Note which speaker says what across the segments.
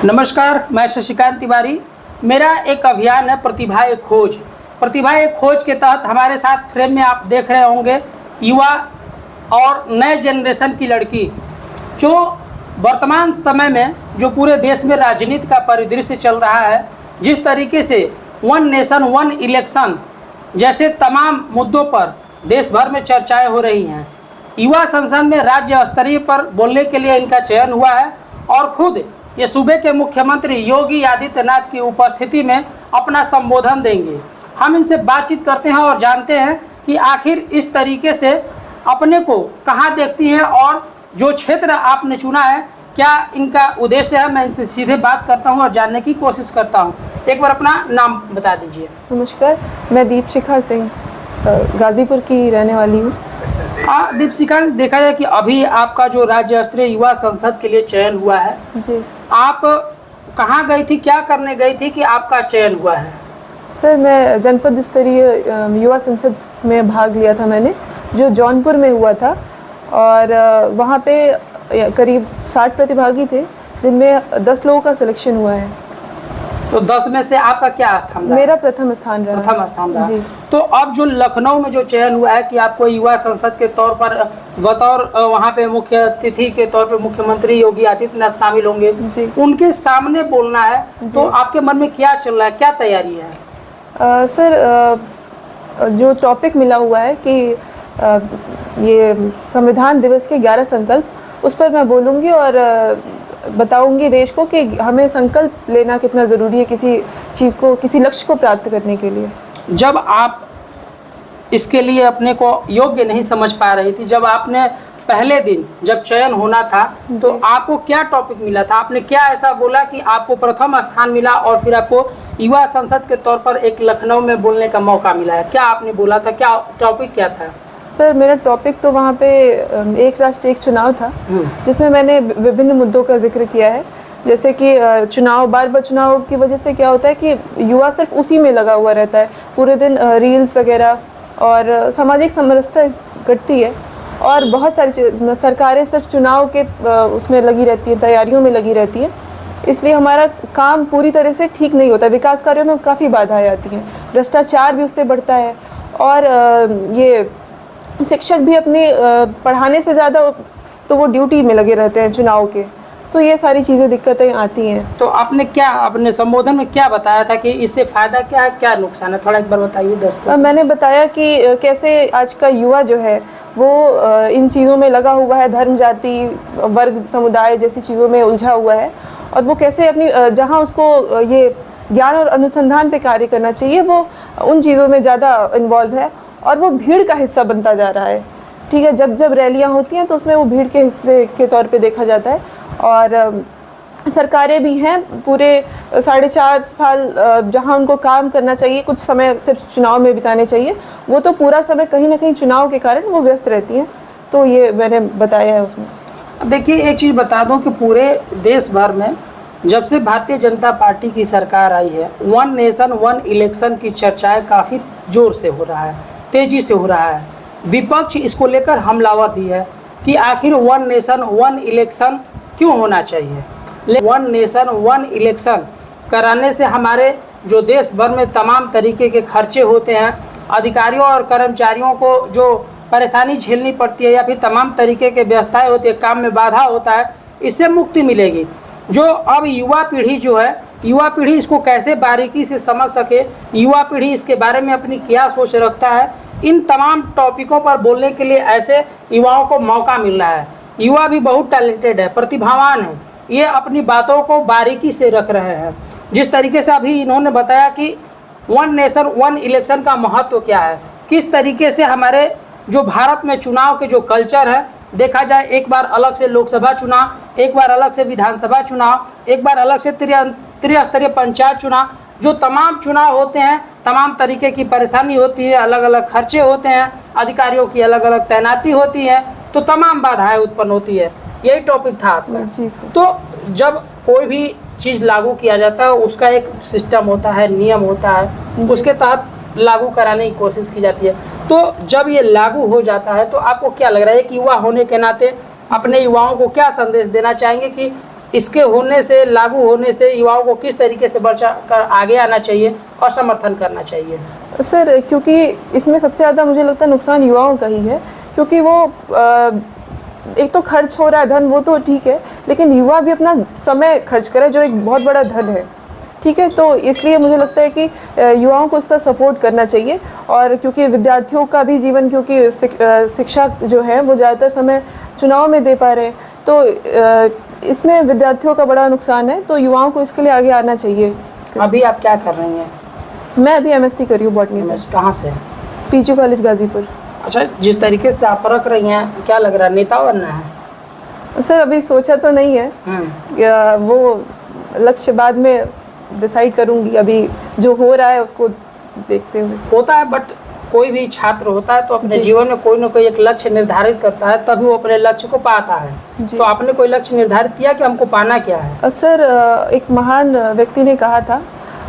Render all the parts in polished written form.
Speaker 1: नमस्कार, मैं शशिकांत तिवारी। मेरा एक अभियान है प्रतिभा एक खोज। प्रतिभा एक खोज के तहत हमारे साथ फ्रेम में आप देख रहे होंगे युवा और नए जनरेशन की लड़की, जो वर्तमान समय में जो पूरे देश में राजनीति का परिदृश्य चल रहा है, जिस तरीके से वन नेशन वन इलेक्शन जैसे तमाम मुद्दों पर देश भर में चर्चाएं हो रही हैं। युवा संसद में राज्य स्तरीय पर बोलने के लिए इनका चयन हुआ है और खुद ये सूबे के मुख्यमंत्री योगी आदित्यनाथ की उपस्थिति में अपना संबोधन देंगे। हम इनसे बातचीत करते हैं और जानते हैं कि आखिर इस तरीके से अपने को कहाँ देखती हैं और जो क्षेत्र आपने चुना है क्या इनका उद्देश्य है। मैं इनसे सीधे बात करता हूं और जानने की कोशिश करता हूं। एक बार अपना नाम बता दीजिए।
Speaker 2: नमस्कार, मैं दीपशिखा सिंह गाजीपुर की रहने वाली हूँ।
Speaker 1: हाँ दीपशिखा, देखा जाए कि अभी आपका जो राज्य स्तरीय युवा संसद के लिए चयन हुआ है
Speaker 2: जी,
Speaker 1: आप कहाँ गई थी, क्या करने गई थी कि आपका चयन हुआ है?
Speaker 2: सर मैं जनपद स्तरीय युवा संसद में भाग लिया था मैंने, जो जौनपुर में हुआ था। और वहाँ पे करीब 60 प्रतिभागी थे, जिनमें 10 लोगों का सिलेक्शन हुआ है।
Speaker 1: तो 10 में से आपका क्या स्थान रहा?
Speaker 2: मेरा प्रथम स्थान रहा।
Speaker 1: प्रथम स्थान रहा
Speaker 2: जी।
Speaker 1: तो अब जो लखनऊ में जो चयन हुआ है कि आपको युवा संसद के तौर पर बतौर वहाँ पे मुख्य अतिथि के तौर पे मुख्यमंत्री योगी आदित्यनाथ शामिल होंगे
Speaker 2: जी।
Speaker 1: उनके सामने बोलना है, तो आपके मन में क्या चल रहा है, क्या तैयारी है?
Speaker 2: सर जो टॉपिक मिला हुआ है कि ये संविधान दिवस के 11 संकल्प, उस पर मैं बोलूँगी और बताऊंगी देश को कि हमें संकल्प लेना कितना ज़रूरी है किसी चीज़ को, किसी लक्ष्य को प्राप्त करने के लिए।
Speaker 1: जब आप इसके लिए अपने को योग्य नहीं समझ पा रही थी, जब आपने पहले दिन जब चयन होना था, तो आपको क्या टॉपिक मिला था? आपने क्या ऐसा बोला कि आपको प्रथम स्थान मिला और फिर आपको युवा संसद के तौर पर एक लखनऊ में बोलने का मौका मिला है? क्या आपने बोला था, क्या टॉपिक क्या था?
Speaker 2: सर मेरा टॉपिक तो वहाँ पे एक राष्ट्र एक चुनाव था, जिसमें मैंने विभिन्न मुद्दों का जिक्र किया है। जैसे कि चुनाव, बार बार चुनाव की वजह से क्या होता है कि युवा सिर्फ उसी में लगा हुआ रहता है, पूरे दिन रील्स वगैरह, और सामाजिक समरसता घटती है। और बहुत सारी सरकारें सिर्फ चुनाव के उसमें लगी रहती है, तैयारियों में लगी रहती है, इसलिए हमारा काम पूरी तरह से ठीक नहीं होता। विकास कार्यों में काफ़ी बाधाएं आती हैं, भ्रष्टाचार भी उससे बढ़ता है, और ये शिक्षक भी अपने पढ़ाने से ज़्यादा तो वो ड्यूटी में लगे रहते हैं चुनाव के, तो ये सारी चीज़ें दिक्कतें आती हैं।
Speaker 1: तो आपने क्या अपने संबोधन में क्या बताया था कि इससे फ़ायदा क्या है, क्या नुकसान है? थोड़ा एक बार बताइए दर्शकों।
Speaker 2: मैंने बताया कि कैसे आज का युवा जो है वो इन चीज़ों में लगा हुआ है, धर्म, जाति, वर्ग, समुदाय जैसी चीज़ों में उलझा हुआ है, और वो कैसे अपनी जहाँ उसको ये ज्ञान और अनुसंधान पे कार्य करना चाहिए, वो उन चीज़ों में ज़्यादा इन्वॉल्व है और वो भीड़ का हिस्सा बनता जा रहा है। ठीक है, जब जब रैलियां होती हैं तो उसमें वो भीड़ के हिस्से के तौर पे देखा जाता है। और सरकारें भी हैं, पूरे 4.5 साल जहां उनको काम करना चाहिए, कुछ समय सिर्फ चुनाव में बिताने चाहिए, वो तो पूरा समय कहीं ना कहीं चुनाव के कारण वो व्यस्त रहती हैं। तो ये मैंने बताया है उसमें।
Speaker 1: देखिए, एक चीज़ बता दूं कि पूरे देश भर में जब से भारतीय जनता पार्टी की सरकार आई है, वन नेशन वन इलेक्शन की चर्चाएं काफ़ी ज़ोर से हो रहा है, तेज़ी से हो रहा है। विपक्ष इसको लेकर हमलावर भी है कि आखिर वन नेशन वन इलेक्शन क्यों होना चाहिए। वन नेशन वन इलेक्शन कराने से हमारे जो देश भर में तमाम तरीके के खर्चे होते हैं, अधिकारियों और कर्मचारियों को जो परेशानी झेलनी पड़ती है या फिर तमाम तरीके के व्यवस्थाएं होती है, काम में बाधा होता है, इससे मुक्ति मिलेगी। जो अब युवा पीढ़ी जो है, युवा पीढ़ी इसको कैसे बारीकी से समझ सके, युवा पीढ़ी इसके बारे में अपनी क्या सोच रखता है, इन तमाम टॉपिकों पर बोलने के लिए ऐसे युवाओं को मौका मिल रहा है। युवा भी बहुत टैलेंटेड है, प्रतिभावान है, ये अपनी बातों को बारीकी से रख रहे हैं। जिस तरीके से अभी इन्होंने बताया कि वन नेशन वन इलेक्शन का महत्व क्या है, किस तरीके से हमारे जो भारत में चुनाव के जो कल्चर है, देखा जाए एक बार अलग से लोकसभा चुनाव, एक बार अलग से विधानसभा चुनाव, एक बार अलग से त्रिस्तरीय पंचायत चुनाव, जो तमाम चुनाव होते हैं, तमाम तरीके की परेशानी होती है, अलग अलग खर्चे होते हैं, अधिकारियों की अलग अलग तैनाती होती है, तो तमाम बाधाएं उत्पन्न होती है। यही टॉपिक था आपका।
Speaker 2: जी सर।
Speaker 1: तो जब कोई भी चीज़ लागू किया जाता है उसका एक सिस्टम होता है, नियम होता है, उसके तहत लागू कराने की कोशिश की जाती है। तो जब ये लागू हो जाता है तो आपको क्या लग रहा है, एक युवा होने के नाते अपने युवाओं को क्या संदेश देना चाहेंगे कि इसके होने से, लागू होने से युवाओं को किस तरीके से बढ़ कर आगे आना चाहिए और समर्थन करना चाहिए?
Speaker 2: सर, क्योंकि इसमें सबसे ज़्यादा मुझे लगता है नुकसान युवाओं का ही है, क्योंकि वो एक तो खर्च हो रहा है धन, वो तो ठीक है, लेकिन युवा भी अपना समय खर्च करे जो एक बहुत बड़ा धन है, ठीक है। तो इसलिए मुझे लगता है कि युवाओं को इसका सपोर्ट करना चाहिए। और क्योंकि विद्यार्थियों का भी जीवन, क्योंकि शिक्षा जो है वो ज़्यादातर समय चुनाव में दे पा रहे हैं, तो इसमें विद्यार्थियों का बड़ा नुकसान है, तो युवाओं को इसके लिए आगे आना चाहिए।
Speaker 1: अभी आप क्या कर रही हैं?
Speaker 2: मैं अभी MSc कर रही हूँ बॉटनी से।
Speaker 1: कहाँ से?
Speaker 2: PG college Ghazipur.
Speaker 1: अच्छा, जिस तरीके से आप रख रही हैं, क्या लग रहा है, नेता बनना है?
Speaker 2: सर, अभी सोचा तो नहीं है, या वो लक्ष्य बाद में डिसाइड करूंगी, अभी जो हो रहा है उसको देखते हुए।
Speaker 1: होता है, बट कोई भी छात्र होता है तो अपने जीवन में कोई ना कोई एक लक्ष्य निर्धारित करता है, तभी वो अपने लक्ष्य को पाता है। तो आपने कोई लक्ष्य निर्धारित किया कि हमको पाना क्या है?
Speaker 2: सर, एक महान व्यक्ति ने कहा था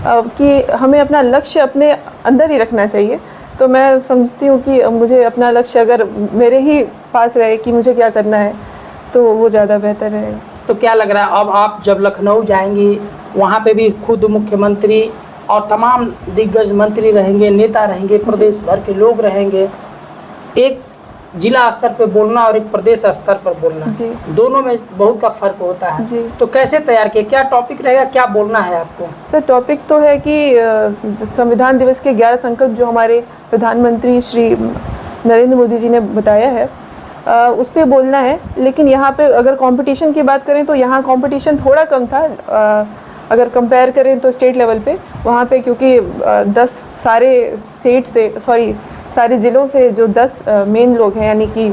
Speaker 2: कि हमें अपना लक्ष्य अपने अंदर ही रखना चाहिए। तो मैं समझती हूँ कि मुझे अपना लक्ष्य अगर मेरे ही पास रहे कि मुझे क्या करना है, तो वो ज़्यादा बेहतर है।
Speaker 1: तो क्या लग रहा है, अब आप जब लखनऊ जाएंगी, वहाँ पे भी खुद मुख्यमंत्री और तमाम दिग्गज मंत्री रहेंगे, नेता रहेंगे, प्रदेश भर के लोग रहेंगे, एक जिला स्तर पे बोलना और एक प्रदेश स्तर पर बोलना, दोनों में बहुत का फर्क होता है जी। तो कैसे तैयार किए, क्या टॉपिक रहेगा, क्या बोलना है आपको?
Speaker 2: सर, टॉपिक तो है कि संविधान दिवस के 11 संकल्प जो हमारे प्रधानमंत्री श्री नरेंद्र मोदी जी ने बताया है, उस पर बोलना है। लेकिन यहाँ पे अगर कंपटीशन की बात करें तो यहाँ कंपटीशन थोड़ा कम था, अगर कंपेयर करें तो स्टेट लेवल पे, वहाँ पे क्योंकि 10 सारे स्टेट से, सारे ज़िलों से जो 10 मेन लोग हैं, यानी कि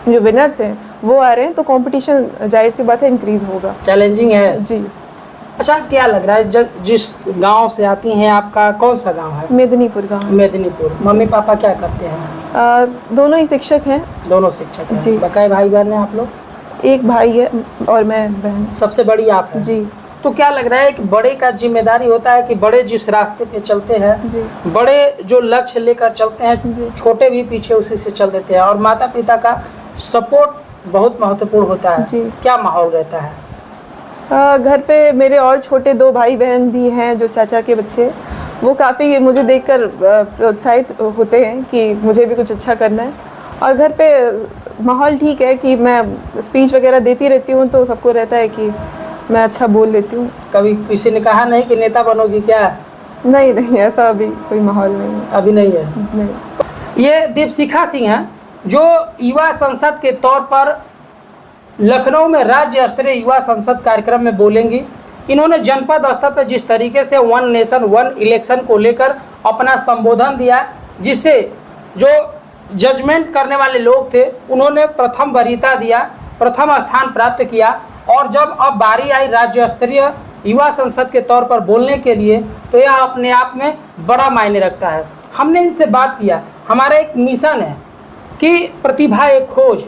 Speaker 2: जो विनर्स हैं, वो आ रहे हैं, तो कंपटीशन जाहिर सी बात है इंक्रीज़ होगा।
Speaker 1: चैलेंजिंग है जी। अच्छा, क्या लग रहा है, जिस गांव से आती हैं, आपका कौन सा गांव है?
Speaker 2: मेदिनीपुर गांव।
Speaker 1: मेदिनीपुर। मम्मी पापा क्या करते हैं?
Speaker 2: दोनों ही शिक्षक हैं।
Speaker 1: दोनों शिक्षक हैं
Speaker 2: जी।
Speaker 1: बकाए भाई बहन हैं आप लोग?
Speaker 2: एक भाई है और मैं बहन।
Speaker 1: सबसे बड़ी आप हैं
Speaker 2: जी।
Speaker 1: तो क्या लग रहा है कि बड़े का जिम्मेदारी होता है कि बड़े जिस रास्ते पे चलते हैं जी, बड़े जो लक्ष्य लेकर चलते हैं, छोटे भी पीछे उसी से चल देते हैं, और माता पिता का सपोर्ट बहुत महत्वपूर्ण होता है जी। क्या माहौल रहता है?
Speaker 2: घर पे मेरे और छोटे 2 भाई बहन भी हैं, जो चाचा के बच्चे, वो काफ़ी मुझे देखकर प्रोत्साहित होते हैं कि मुझे भी कुछ अच्छा करना है। और घर पे माहौल ठीक है कि मैं स्पीच वगैरह देती रहती हूँ, तो सबको रहता है कि मैं अच्छा बोल लेती हूँ।
Speaker 1: कभी किसी ने कहा नहीं कि नेता बनोगी क्या?
Speaker 2: नहीं, ऐसा अभी कोई माहौल नहीं है।
Speaker 1: अभी नहीं है?
Speaker 2: नहीं।
Speaker 1: ये दीपशिखा सिंह हैं, जो युवा संसद के तौर पर लखनऊ में राज्य स्तरीय युवा संसद कार्यक्रम में बोलेंगी। इन्होंने जनपद स्तर पर जिस तरीके से 1 नेशन 1 इलेक्शन को लेकर अपना संबोधन दिया, जिससे जो जजमेंट करने वाले लोग थे उन्होंने प्रथम वरीयता दिया, प्रथम स्थान प्राप्त किया। और जब अब बारी आई राज्य स्तरीय युवा संसद के तौर पर बोलने के लिए, तो यह अपने आप में बड़ा मायने रखता है। हमने इनसे बात किया, हमारा एक मिशन है कि प्रतिभा एक खोज,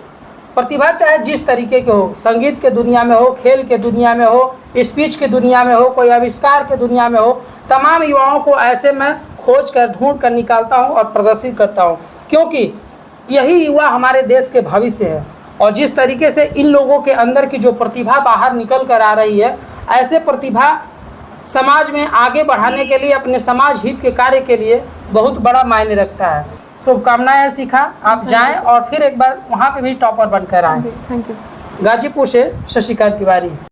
Speaker 1: प्रतिभा चाहे जिस तरीके के हो, संगीत के दुनिया में हो, खेल के दुनिया में हो, स्पीच के दुनिया में हो, कोई आविष्कार के दुनिया में हो, तमाम युवाओं को ऐसे मैं खोज कर ढूंढ कर निकालता हूं और प्रदर्शित करता हूं, क्योंकि यही युवा हमारे देश के भविष्य है। और जिस तरीके से इन लोगों के अंदर की जो प्रतिभा बाहर निकल कर आ रही है, ऐसे प्रतिभा समाज में आगे बढ़ाने के लिए, अपने समाज हित के कार्य के लिए बहुत बड़ा मायने रखता है। शुभकामनाएं शिखा, आप जाएं और फिर एक बार वहाँ पे भी टॉपर बनकर आएं।
Speaker 2: Thank you.
Speaker 1: गाजीपुर से शशिकांत तिवारी।